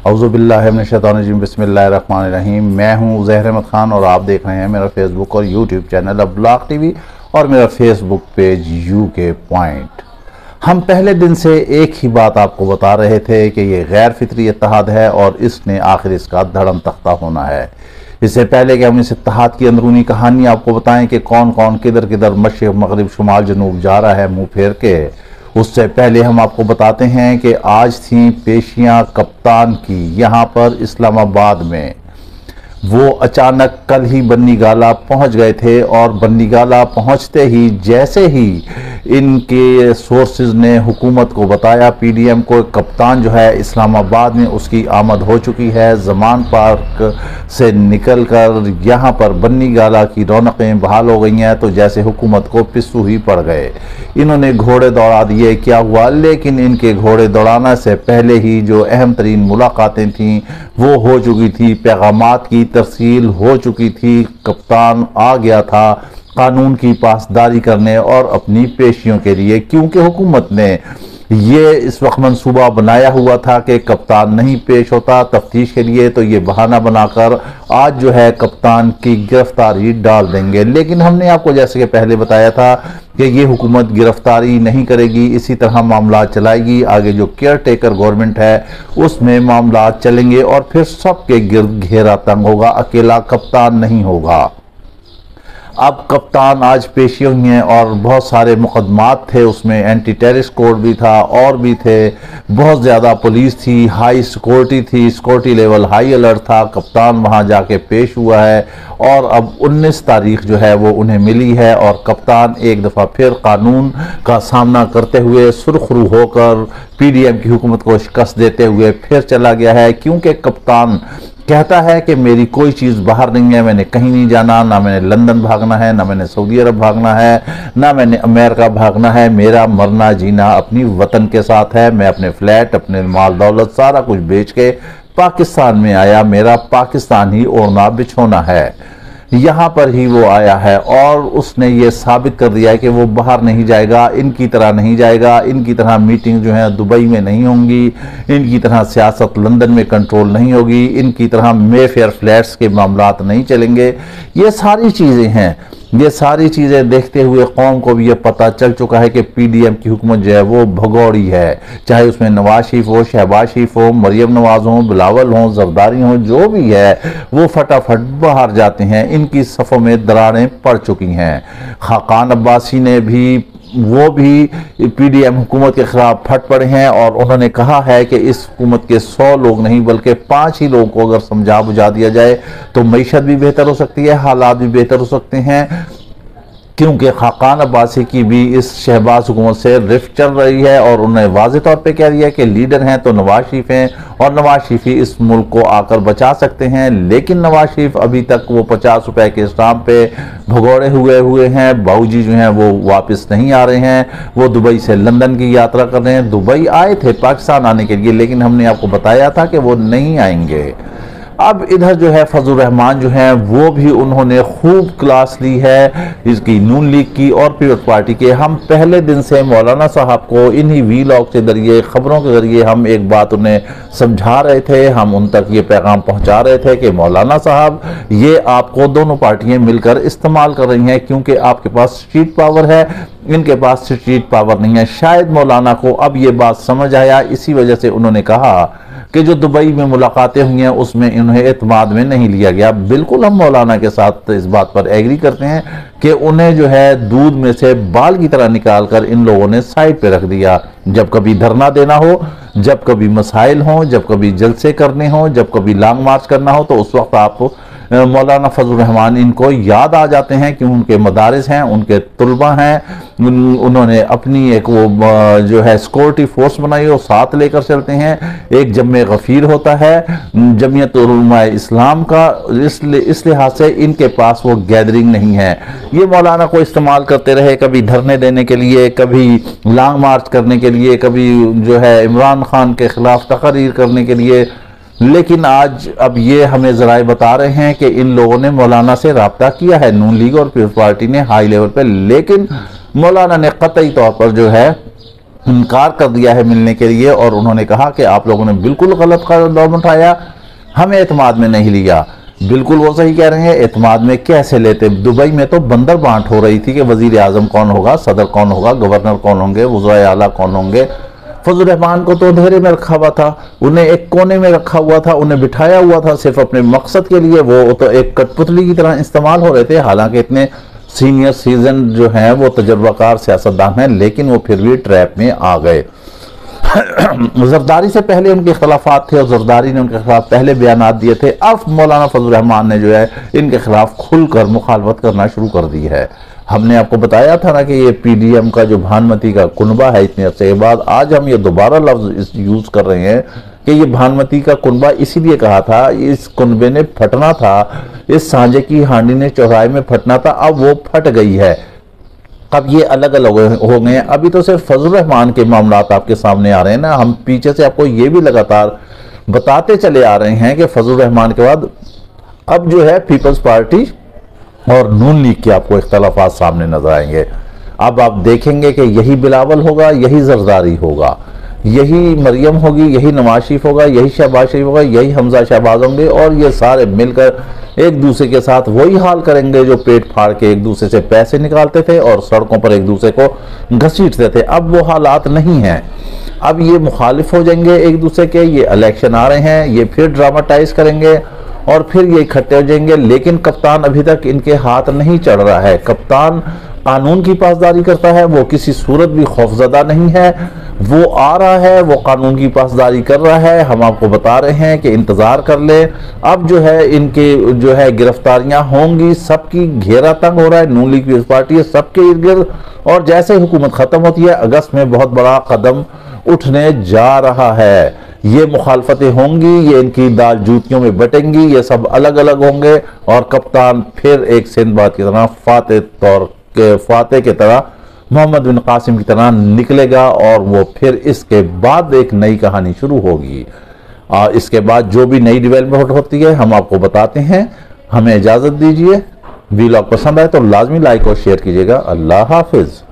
औज़ुबिल्लाहि मिनश्शैतानिर्रजीम बिस्मिल्लाहिर्रहमानिर्रहीम। मैं हूं ज़हर अहमद ख़ान और आप देख रहे हैं मेरा फेसबुक और YouTube channel the blog TV और मेरा फेसबुक पेज यूके पॉइंट। हम पहले दिन से एक ही बात आपको बता रहे थे कि ये गैर फितरी इत्तेहाद है और इसने आखिर इसका धड़म तख्ता होना है। इससे पहले कि हम इस इत्तेहाद की अंदरूनी कहानी आपको बताएं कि कौन कौन किधर किधर मशरिक़ मगरिब शुमाल जनूब जा रहा है मुँह फेर के, उससे पहले हम आपको बताते हैं कि आज थी पेशियां कप्तान की यहाँ पर इस्लामाबाद में। वो अचानक कल ही बन्नी गाला पहुँच गए थे और बन्नी गाला पहुँचते ही जैसे ही इनके सोर्सेज ने हुकूमत को बताया, पीडीएम को, कप्तान जो है इस्लामाबाद में उसकी आमद हो चुकी है। ज़मान पार्क से निकलकर यहाँ पर बन्नी गाला की रौनकें बहाल हो गई हैं, तो जैसे हुकूमत को पिस्सू ही पड़ गए। इन्होंने घोड़े दौड़ा दिए, क्या हुआ, लेकिन इनके घोड़े दौड़ाने से पहले ही जो अहम तरीन मुलाकातें थीं वो हो चुकी थी, पैगामात की तरसील हो चुकी थी। कप्तान आ गया था कानून की पासदारी करने और अपनी पेशियों के लिए, क्योंकि हुकूमत ने ये इस वक्त मंसूबा बनाया हुआ था कि कप्तान नहीं पेश होता तफ्तीश के लिए, तो ये बहाना बनाकर आज जो है कप्तान की गिरफ्तारी डाल देंगे। लेकिन हमने आपको जैसे कि पहले बताया था कि ये हुकूमत गिरफ्तारी नहीं करेगी, इसी तरह मामला चलाएगी। आगे जो केयर टेकर गवर्नमेंट है उसमें मामला चलेंगे और फिर सबके गिर्द घेरा तंग होगा, अकेला कप्तान नहीं होगा। अब कप्तान आज पेशी हुई हैं और बहुत सारे मुकदमात थे, उसमें एंटी टेररिस्ट कोड भी था और भी थे, बहुत ज़्यादा पुलिस थी, हाई सिक्योरिटी थी, सिक्योरिटी लेवल हाई अलर्ट था। कप्तान वहां जाके पेश हुआ है और अब 19 तारीख जो है वो उन्हें मिली है और कप्तान एक दफ़ा फिर कानून का सामना करते हुए सुरखरू होकर पीडीएम की हुकूमत को शिकस्त देते हुए फिर चला गया है, क्योंकि कप्तान कहता है कि मेरी कोई चीज़ बाहर नहीं है, मैंने कहीं नहीं जाना, ना मैंने लंदन भागना है, ना मैंने सऊदी अरब भागना है, ना मैंने अमेरिका भागना है। मेरा मरना जीना अपनी वतन के साथ है। मैं अपने फ्लैट, अपने माल दौलत सारा कुछ बेच के पाकिस्तान में आया, मेरा पाकिस्तान ही ओढ़ना बिछोना है। यहाँ पर ही वो आया है और उसने ये साबित कर दिया है कि वो बाहर नहीं जाएगा, इनकी तरह नहीं जाएगा, इनकी तरह मीटिंग जो है दुबई में नहीं होंगी, इनकी तरह सियासत लंदन में कंट्रोल नहीं होगी, इनकी तरह मेफेयर फ्लैट्स के मामलात नहीं चलेंगे। ये सारी चीज़ें हैं, ये सारी चीज़ें देखते हुए कौम को भी ये पता चल चुका है कि पीडीएम की हुकूमत जो है वो भगौड़ी है। चाहे उसमें नवाज शरीफ हो, शहबाज शरीफ हो, मरियम नवाज हो, बिलावल हो, जरदारी हो, जो भी है वो फटाफट बाहर जाते हैं। इनकी सफ़ों में दरारें पड़ चुकी हैं। खाकान अब्बासी ने भी पीडीएम हुकूमत के खिलाफ फट पड़े हैं और उन्होंने कहा है कि इस हुकूमत के 100 लोग नहीं बल्कि 5 ही लोगों को अगर समझा बुझा दिया जाए तो मईशत भी बेहतर हो सकती है, हालात भी बेहतर हो सकते हैं। क्योंकि खाकान अब्बासी की भी इस शहबाज हुकूमत से रिफ्ट चल रही है और उन्होंने वाज़ेह तौर पे कह दिया कि लीडर हैं तो नवाज शरीफ हैं और नवाज शरीफ ही इस मुल्क को आकर बचा सकते हैं। लेकिन नवाज शरीफ अभी तक वो 50 रुपए के स्टाम्प पे भगोड़े हुए हैं। बाबूजी जो हैं वो वापस नहीं आ रहे हैं, वो दुबई से लंदन की यात्रा कर रहे हैं। दुबई आए थे पाकिस्तान आने के लिए, लेकिन हमने आपको बताया था कि वो नहीं आएंगे। अब इधर जो है फजल रहमान जो है वो भी उन्होंने खूब क्लास ली है इसकी नून लीग की और पीपल्स पार्टी के। हम पहले दिन से मौलाना साहब को इन्हीं वीलॉग के जरिए, खबरों के जरिए हम एक बात उन्हें समझा रहे थे, हम उन तक ये पैगाम पहुंचा रहे थे कि मौलाना साहब ये आपको दोनों पार्टियां मिलकर इस्तेमाल कर रही हैं, क्योंकि आपके पास स्ट्रीट पावर है, इनके पास स्ट्रीट पावर नहीं है। शायद मौलाना को अब ये बात समझ आया, इसी वजह से उन्होंने कहा कि जो दुबई में मुलाकातें हुई हैं उसमें उन्हें एतमाद में नहीं लिया गया। बिल्कुल हम मौलाना के साथ इस बात पर एग्री करते हैं कि उन्हें जो है दूध में से बाल की तरह निकाल कर इन लोगों ने साइड पे रख दिया। जब कभी धरना देना हो, जब कभी मसाइल हों, जब कभी जलसे करने हों, जब कभी लॉन्ग मार्च करना हो, तो उस वक्त आप मौलाना फजल रहमान इनको याद आ जाते हैं कि उनके मदारिस हैं, उनके तुलबा हैं, उन्होंने अपनी एक वो जो है सिक्योरिटी फोर्स बनाई और साथ लेकर चलते हैं। एक जम्मे गफीर होता है जमीयत उलमा इस्लाम का, इस लिहाज से इनके पास वो गैदरिंग नहीं है। ये मौलाना को इस्तेमाल करते रहे, कभी धरने देने के लिए, कभी लॉन्ग मार्च करने के लिए, कभी जो है इमरान खान के खिलाफ तकरीर करने के लिए। लेकिन आज अब ये हमें जराए बता रहे हैं कि इन लोगों ने मौलाना से राब्ता किया है, नून लीग और पीपल्स पार्टी ने हाई लेवल पे, लेकिन मौलाना ने कतई तौर पर जो है इनकार कर दिया है मिलने के लिए और उन्होंने कहा कि आप लोगों ने बिल्कुल गलत कदम उठाया, हमें एतमाद में नहीं लिया। बिल्कुल वो सही कह रहे हैं, एतमाद में कैसे लेते। दुबई में तो बंदर बांट हो रही थी कि वजीर आजम कौन होगा, सदर कौन होगा, गवर्नर कौन होंगे, वज़ीर आला कौन होंगे। फजल रहमान को तो अंधेरे में रखा हुआ था, उन्हें एक कोने में रखा हुआ था, उन्हें बिठाया हुआ था सिर्फ अपने मकसद के लिए। वो तो एक कठपुतली की तरह इस्तेमाल हो रहे थे। हालांकि इतने सीनियर सीजन जो हैं वो तजर्बाकार सियासतदान हैं, लेकिन वो फिर भी ट्रैप में आ गए। जरदारी से पहले उनके खिलाफात थे और जरदारी ने उनके खिलाफ पहले बयानात दिए थे। अब मौलाना फजल रहमान ने जो है इनके खिलाफ खुलकर मुखालफत करना शुरू कर दी है। हमने आपको बताया था ना कि ये पीडीएम का जो भानुमती का कुनबा है, इतने अरसे के बाद आज हम ये दोबारा लफ्ज यूज कर रहे हैं कि ये भानुमती का कुनबा इसीलिए कहा था, इस कुनबे ने फटना था, इस सांझे की हांडी ने चौराहे में फटना था, अब वो फट गई है। अब ये अलग अलग हो गए हैं। अभी तो सिर्फ फजल रहमान के मामलात आपके सामने आ रहे हैं ना, हम पीछे से आपको ये भी लगातार बताते चले आ रहे हैं कि फजल रहमान के बाद अब जो है पीपल्स पार्टी और नून लीग के आपको इख्तलाफात सामने नजर आएंगे। अब आप देखेंगे कि यही बिलावल होगा, यही जरदारी होगा, यही मरियम होगी, यही नवाज शरीफ होगा, यही शहबाज शरीफ होगा, यही हमजा शहबाज होंगे और ये सारे मिलकर एक दूसरे के साथ वही हाल करेंगे जो पेट फाड़ के एक दूसरे से पैसे निकालते थे और सड़कों पर एक दूसरे को घसीटते थे। अब वो हालात नहीं हैं। अब ये मुखालिफ हो जाएंगे एक दूसरे के, ये इलेक्शन आ रहे हैं, ये फिर ड्रामाटाइज करेंगे और फिर ये इकट्ठे हो जाएंगे। लेकिन कप्तान अभी तक इनके हाथ नहीं चढ़ रहा है। कप्तान कानून की पासदारी करता है, वो किसी सूरत भी खौफजदा नहीं है, वो आ रहा है, वो कानून की पासदारी कर रहा है। हम आपको बता रहे हैं कि इंतजार कर ले। अब जो है इनके जो है गिरफ्तारियां होंगी, सबकी घेरा तंग हो रहा है, नून लीग पीपल्स पार्टी है सबके इर्द गिर्द। और जैसे हुकूमत खत्म होती है अगस्त में बहुत बड़ा कदम उठने जा रहा है। ये मुखालफतें होंगी, ये इनकी दाल जूतियों में बटेंगी, ये सब अलग अलग होंगे और कप्तान फिर एक सिंदबाद की तरह फाते की तरह मोहम्मद बिन कासिम की तरह निकलेगा और वो फिर इसके बाद एक नई कहानी शुरू होगी। इसके बाद जो भी नई डेवलपमेंट होती है हम आपको बताते हैं। हमें इजाजत दीजिए। वीलॉग पसंद आए तो लाजमी लाइक और शेयर कीजिएगा। अल्लाह हाफिज।